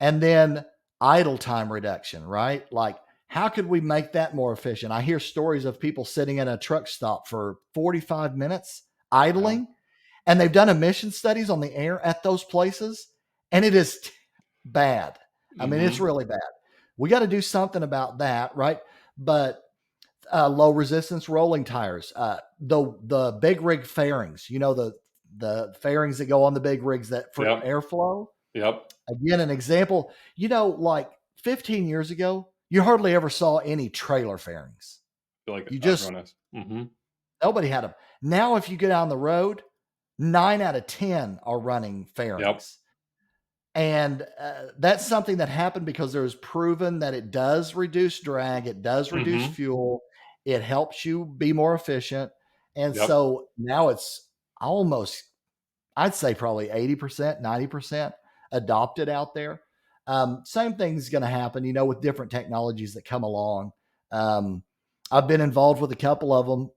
And then idle time reduction, right? Like, how could we make that more efficient? I hear stories of people sitting at a truck stop for 45 minutes idling, and they've done emission studies on the air at those places, and it is bad. I mean, it's really bad. We got to do something about that, right? But low resistance rolling tires, the big rig fairings, the fairings that go on the big rigs that for airflow. Yep. Again, an example, like 15 years ago, you hardly ever saw any trailer fairings. Like you just nobody had them. Now, if you get on the road, 9 out of 10 are running fairings. Yep. And that's something that happened because there's proven that it does reduce drag, it does reduce fuel, it helps you be more efficient. And so now it's almost, I'd say probably 80%, 90% adopted out there. Same thing's going to happen, with different technologies that come along. I've been involved with a couple of them.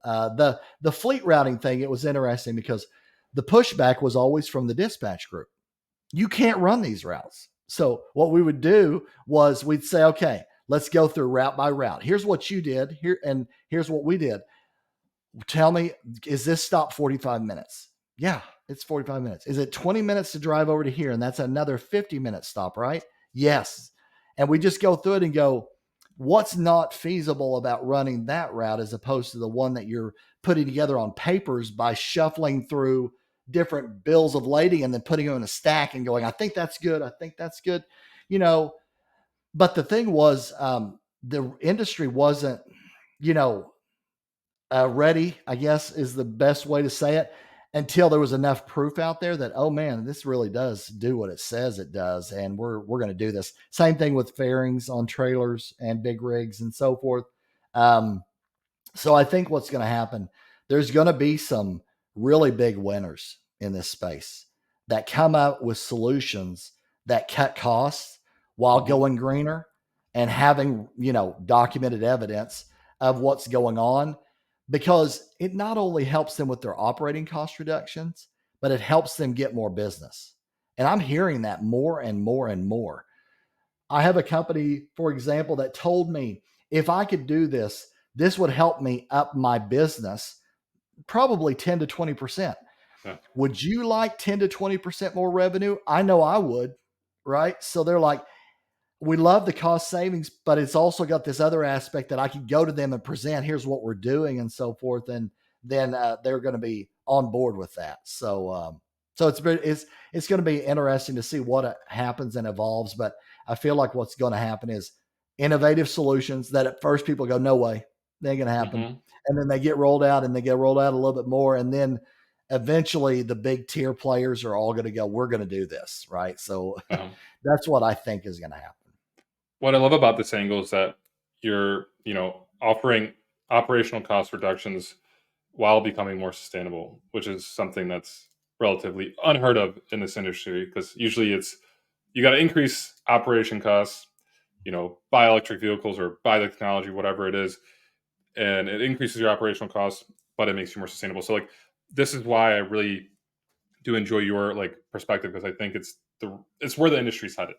The fleet routing thing, it was interesting because the pushback was always from the dispatch group. You can't run these routes. So what we would do was we'd say, okay, let's go through route by route. Here's what you did here, and here's what we did. Tell me, is this stop 45 minutes? Yeah, it's 45 minutes. Is it 20 minutes to drive over to here? And that's another 50-minute stop, right? Yes. And we just go through it and go, what's not feasible about running that route as opposed to the one that you're putting together on papers by shuffling through different bills of lading and then putting them in a stack and going, I think that's good. I think that's good. But the thing was, the industry wasn't, ready, I guess is the best way to say it, until there was enough proof out there that, oh man, this really does do what it says it does. And we're going to do this. Same thing with fairings on trailers and big rigs and so forth. So I think what's going to happen, there's going to be some really big winners in this space that come up with solutions that cut costs while going greener and having, documented evidence of what's going on, because it not only helps them with their operating cost reductions, but it helps them get more business. And I'm hearing that more and more and more. I have a company, for example, that told me if I could do this, this would help me up my business probably 10 to 20%. Yeah. Would you like 10 to 20% more revenue? I know I would, right? So they're like, we love the cost savings, but it's also got this other aspect that I could go to them and present, here's what we're doing and so forth. And then they're going to be on board with that. So it's going to be interesting to see what happens and evolves. But I feel like what's going to happen is innovative solutions that at first people go, no way, they ain't going to happen. And then they get rolled out and they get rolled out a little bit more. And then eventually the big tier players are all going to go, we're going to do this. Right. So that's what I think is going to happen. What I love about this angle is that you're, offering operational cost reductions while becoming more sustainable, which is something that's relatively unheard of in this industry, because usually it's, you got to increase operation costs, buy electric vehicles or buy the technology, whatever it is, and it increases your operational costs, but it makes you more sustainable. So this is why I really do enjoy your perspective, because I think it's where the industry's headed.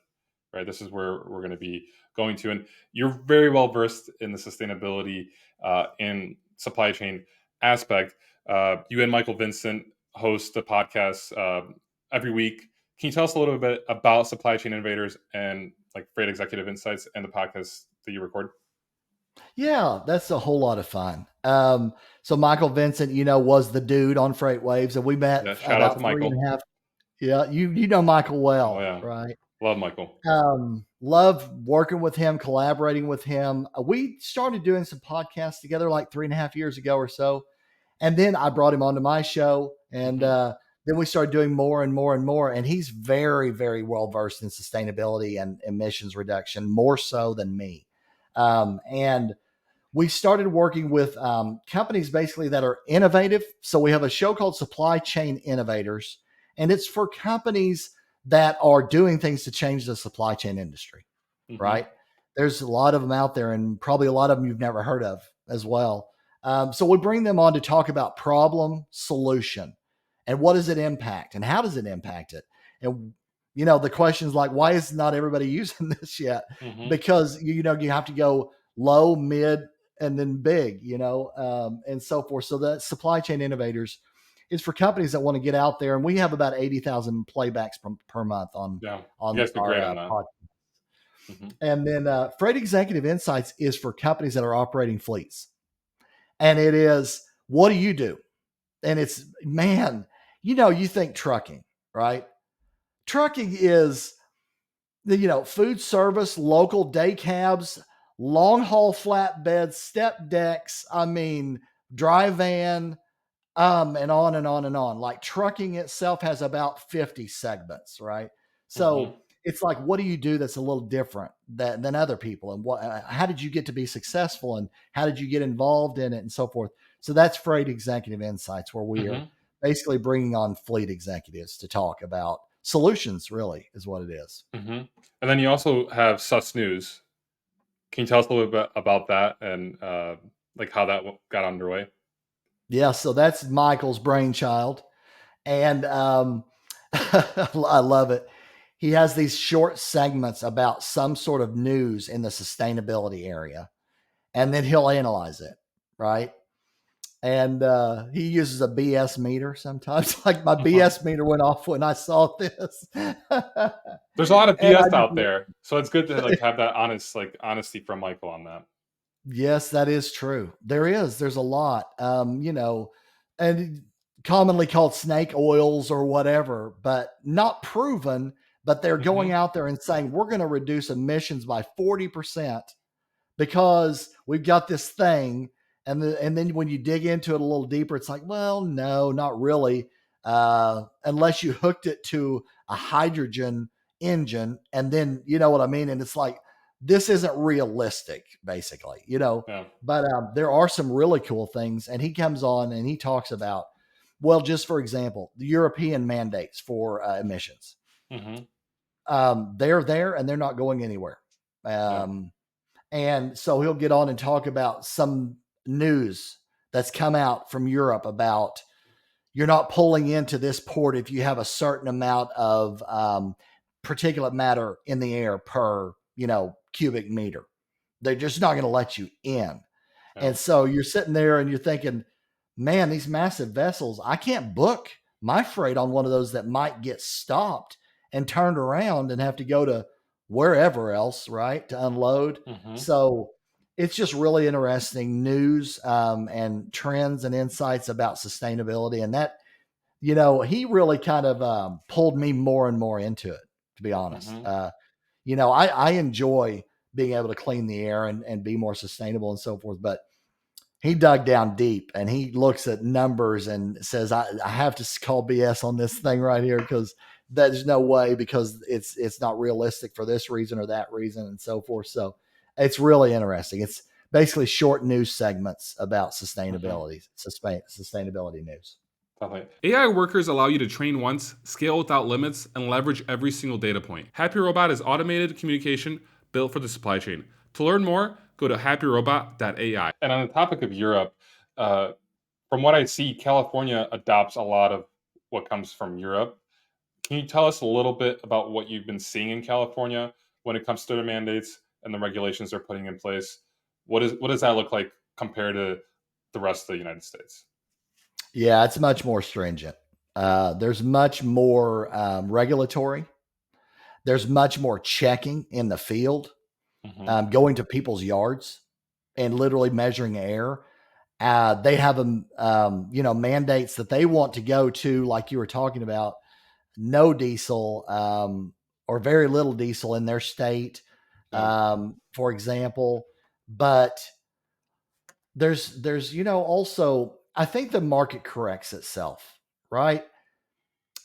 Right, this is where we're going to be going to, and you're very well versed in the sustainability and supply chain aspect. You and Michael Vincent host a podcast every week. Can you tell us a little bit about Supply Chain Innovators and Freight Executive Insights and the podcast that you record? Yeah, that's a whole lot of fun. So Michael Vincent, was the dude on Freight Waves, and we met shout out to Michael. 3.5. Yeah, you know Michael well, oh, yeah. Right? Love Michael. Love working with him, collaborating with him. We started doing some podcasts together 3.5 years ago or so. And then I brought him onto my show, and then we started doing more and more and more. And he's very, very well versed in sustainability and emissions reduction, more so than me. And we started working with companies basically that are innovative. So we have a show called Supply Chain Innovators, and it's for companies that are doing things to change the supply chain industry, right? There's a lot of them out there, and probably a lot of them you've never heard of as well. So we bring them on to talk about problem, solution, and what does it impact, and how does it impact it? And the questions like, why is not everybody using this yet? Because you have to go low, mid, and then big, and so forth. So the supply chain innovators is for companies that want to get out there, and we have about 80,000 playbacks per month on You on guys do our great on that. podcast. And then Freight Executive Insights is for companies that are operating fleets, and it is, what do you do? And it's, man, you think trucking, right? Trucking is the food service, local day cabs, long haul flatbeds, step decks. I mean, dry van, and on and on and on. Like, trucking itself has about 50 segments, right? So it's like, what do you do that's a little different than other people? And how did you get to be successful? And how did you get involved in it, and so forth? So that's Freight Executive Insights, where we are basically bringing on fleet executives to talk about solutions, really, is what it is. And then you also have Sus News. Can you tell us a little bit about that and like how that got underway? Yeah, so that's Michael's brainchild. And I love it. He has these short segments about some sort of news in the sustainability area, and then he'll analyze it, right? And he uses a BS meter sometimes. Like, my BS meter went off when I saw this. There's a lot of And BS out there, so it's good to like have that honesty from Michael on that. Yes, that is true. There's a lot, and commonly called snake oils or whatever, but not proven. But they're going out there and saying, we're going to reduce emissions by 40% because we've got this thing. And then when you dig into it a little deeper, it's like, well, no, not really. Unless you hooked it to a hydrogen engine. And then, you know what I mean? And it's like, this isn't realistic, basically, but there are some really cool things. And he comes on and he talks about, well, just for example, the European mandates for emissions. They're there and they're not going anywhere. And so he'll get on and talk about some news that's come out from Europe about, you're not pulling into this port if you have a certain amount of particulate matter in the air per, cubic meter. They're just not going to let you in. And so you're sitting there and you're thinking, man, these massive vessels, I can't book my freight on one of those that might get stopped and turned around and have to go to wherever else, right, to unload. So it's just really interesting news and trends and insights about sustainability. And that, he really kind of pulled me more and more into it, to be honest. I enjoy being able to clean the air and be more sustainable and so forth. But he dug down deep and he looks at numbers and says, I have to call BS on this thing right here, because there's no way, because it's not realistic for this reason or that reason and so forth. So it's really interesting. It's basically short news segments about sustainability, sustainability news. AI workers allow you to train once, scale without limits, and leverage every single data point. Happy Robot is automated communication built for the supply chain. To learn more, go to happyrobot.ai. And on the topic of Europe, from what I see, California adopts a lot of what comes from Europe. Can you tell us a little bit about what you've been seeing in California when it comes to the mandates and the regulations they're putting in place? What does that look like compared to the rest of the United States? Yeah, it's much more stringent. There's much more regulatory. There's much more checking in the field, going to people's yards and literally measuring air. They have mandates that they want to go to, like you were talking about, no diesel or very little diesel in their state, for example. But there's also, I think the market corrects itself, right?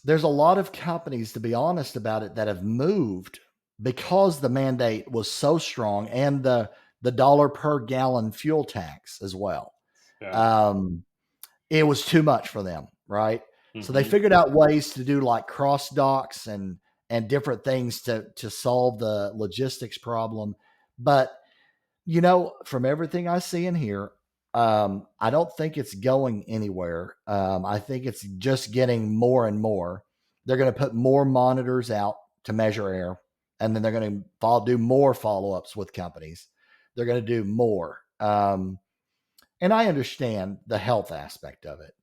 There's a lot of companies, to be honest about it, that have moved because the mandate was so strong, and the dollar per gallon fuel tax as well. It was too much for them, right? So they figured out ways to do like cross docks and and different things to solve the logistics problem. But, from everything I see in here, I don't think it's going anywhere. I think it's just getting more and more. They're going to put more monitors out to measure air, and then they're going to do more follow-ups with companies. They're going to do more. And I understand the health aspect of it.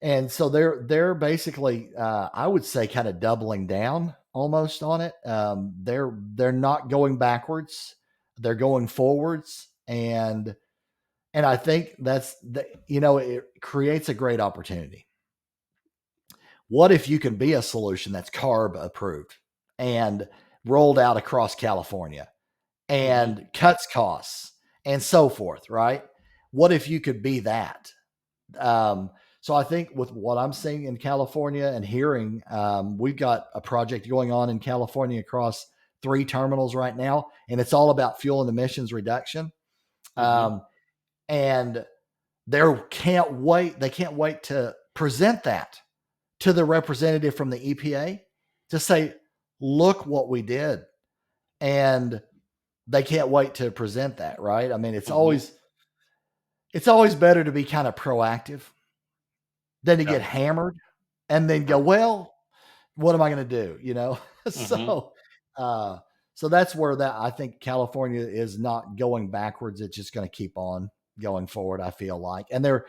And so they're basically, I would say, kind of doubling down almost on it. They're not going backwards; they're going forwards, and I think it creates a great opportunity. What if you can be a solution that's CARB approved and rolled out across California and cuts costs and so forth, right? What if you could be that? So I think with what I'm seeing in California and hearing, we've got a project going on in California across 3 terminals right now, and it's all about fuel and emissions reduction. And they can't wait to present that to the representative from the EPA to say, look what we did. And they can't wait to present that, right? I mean, it's always better to be kind of proactive than to get hammered and then go, well, what am I going to do? So that's where I think California is not going backwards. It's just going to keep on going forward, I feel like. And they're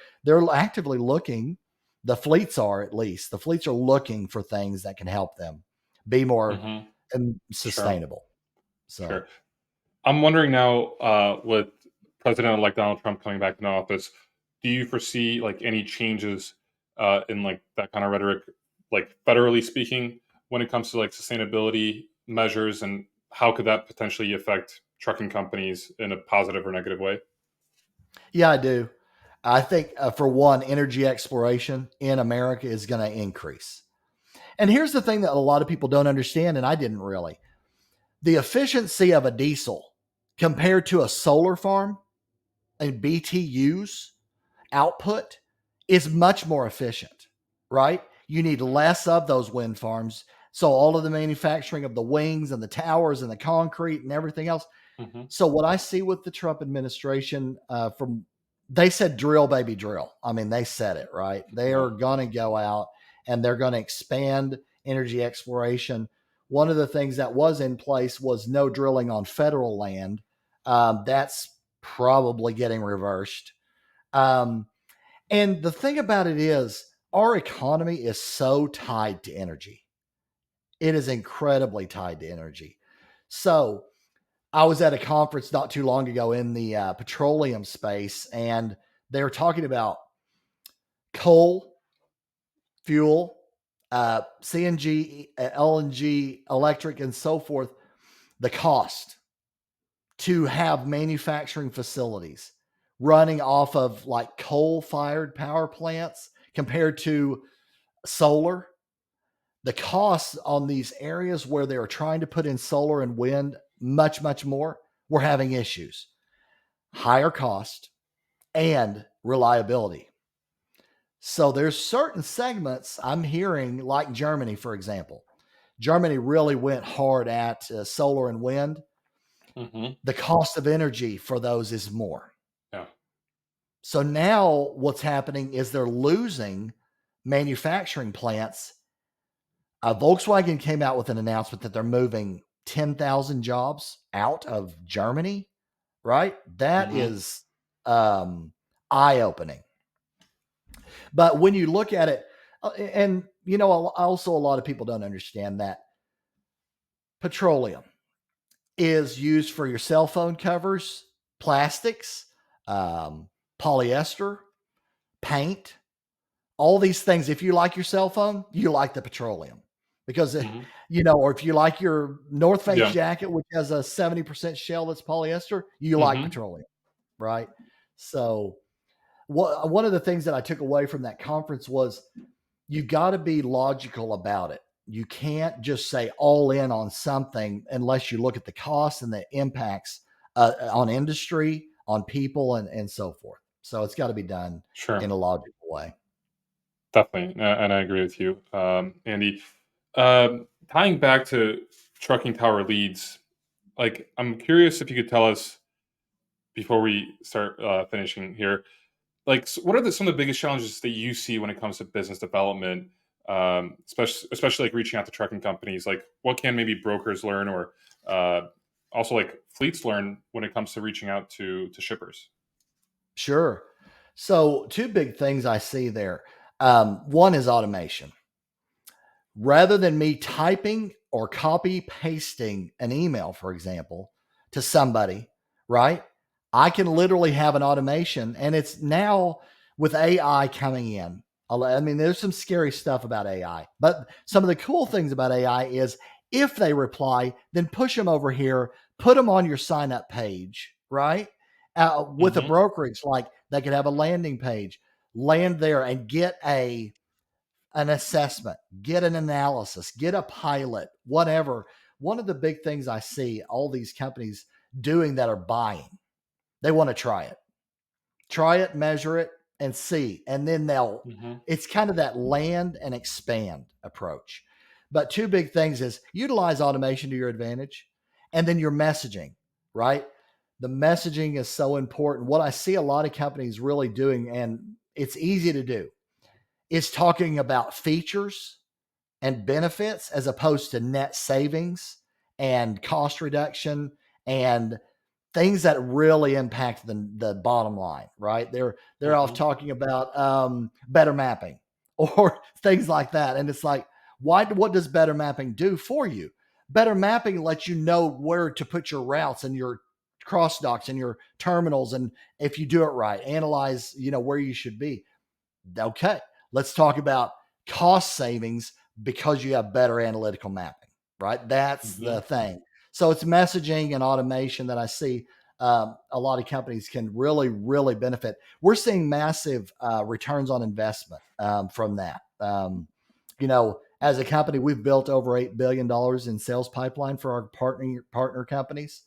actively looking, the fleets are looking for things that can help them be more and sustainable. So I'm wondering now, with President-elect Donald Trump coming back into office, do you foresee like any changes in like that kind of rhetoric, like federally speaking, when it comes to like sustainability measures, and how could that potentially affect trucking companies in a positive or negative way? Yeah, I do. I think for one, energy exploration in America is going to increase. And here's the thing that a lot of people don't understand, and I didn't really. The efficiency of a diesel compared to a solar farm and BTUs output is much more efficient, right? You need less of those wind farms. So all of the manufacturing of the wings and the towers and the concrete and everything else. So what I see with the Trump administration, they said drill, baby, drill. I mean, they said it, right? They are going to go out and they're going to expand energy exploration. One of the things that was in place was no drilling on federal land. That's probably getting reversed. And the thing about it is, our economy is so tied to energy. It is incredibly tied to energy. So I was at a conference not too long ago in the petroleum space, and they were talking about coal, fuel, CNG, LNG, electric, and so forth, the cost to have manufacturing facilities running off of like coal-fired power plants compared to solar. The costs on these areas where they are trying to put in solar and wind much, much more, we're having issues. Higher cost and reliability. So there's certain segments I'm hearing, like Germany, for example. Germany really went hard at solar and wind. The cost of energy for those is more. Yeah. So now what's happening is they're losing manufacturing plants. Volkswagen came out with an announcement that they're moving 10,000 jobs out of Germany, right? That is eye-opening. But when you look at it, and also a lot of people don't understand that petroleum is used for your cell phone covers, plastics, polyester, paint, all these things. If you like your cell phone, you like the petroleum because, or if you like your North Face jacket, which has a 70% shell that's polyester, you like petroleum, right? So one of the things that I took away from that conference was you got to be logical about it. You can't just say all in on something unless you look at the costs and the impacts on industry, on people, and so forth. So it's got to be done in a logical way. Definitely, and I agree with you, Andy. Tying back to trucking tower leads, like I'm curious if you could tell us before we start finishing here, like what are some of the biggest challenges that you see when it comes to business development, especially like reaching out to trucking companies? Like what can maybe brokers learn, or uh, also like fleets learn when it comes to reaching out to shippers? Sure. So, two big things I see there. One is automation. Rather than me typing or copy pasting an email, for example, to somebody, right? I can literally have an automation, and it's now with AI coming in. I mean, there's some scary stuff about AI, but some of the cool things about AI is if they reply, then push them over here, put them on your sign up page, right? With a Hmm. brokerage, like they could have a landing page, land there and get an assessment, get an analysis, get a pilot, whatever. One of the big things I see all these companies doing that are buying, they want to try it, measure it, and see. And then Hmm. it's kind of that land and expand approach. But two big things is utilize automation to your advantage, and then your messaging, right? The messaging is so important. What I see a lot of companies really doing, and it's easy to do, is talking about features and benefits as opposed to net savings and cost reduction and things that really impact the bottom line, right? They're off Hmm. talking about better mapping or things like that. And it's like, what does better mapping do for you? Better mapping lets you know where to put your routes and your cross docks and your terminals. And if you do it right, analyze, where you should be. Okay, let's talk about cost savings because you have better analytical mapping, right? That's Hmm. the thing. So it's messaging and automation that I see a lot of companies can really, really benefit. We're seeing massive returns on investment from that. As a company, we've built over $8 billion in sales pipeline for our partner companies,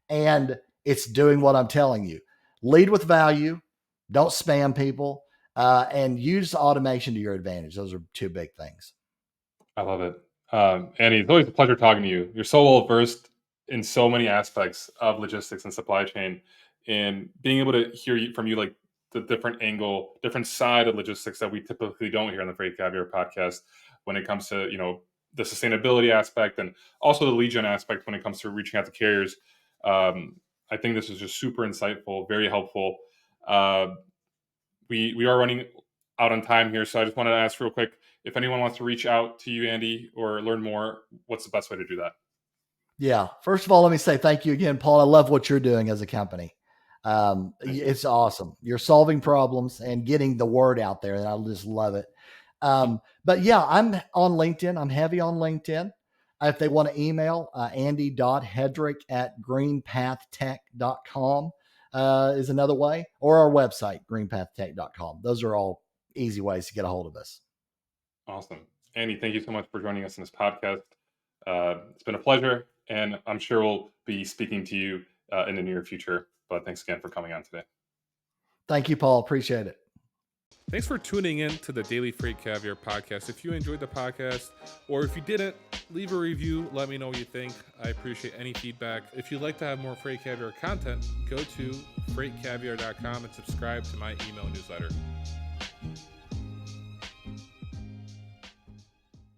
and it's doing what I'm telling you. Lead with value. Don't spam people and use automation to your advantage. Those are two big things. I love it. Andy, it's always a pleasure talking to you. You're so well versed in so many aspects of logistics and supply chain, and being able to hear from you, like the different angle, different side of logistics that we typically don't hear on the Freight Caviar podcast when it comes to, the sustainability aspect and also the lead gen aspect when it comes to reaching out to carriers. Um, I think this is just super insightful, very helpful. Uh, we are running out on time here, so I just wanted to ask real quick if anyone wants to reach out to you, Andy, or learn more. What's the best way to do that? Yeah. First of all, let me say thank you again, Paul. I love what you're doing as a company. Thank you. It's awesome. You're solving problems and getting the word out there, and I just love it. But yeah, I'm on LinkedIn. I'm heavy on LinkedIn. If they want to email, andy.hedrick at greenpathtech.com is another way, or our website, greenpathtech.com. Those are all easy ways to get a hold of us. Awesome, Andy. Thank you so much for joining us in this podcast. It's been a pleasure, and I'm sure we'll be speaking to you in the near future. But thanks again for coming on today. Thank you, Paul. Appreciate it. Thanks for tuning in to the Daily Freight Caviar podcast. If you enjoyed the podcast, or if you didn't, leave a review. Let me know what you think. I appreciate any feedback. If you'd like to have more Freight Caviar content, go to freightcaviar.com and subscribe to my email newsletter.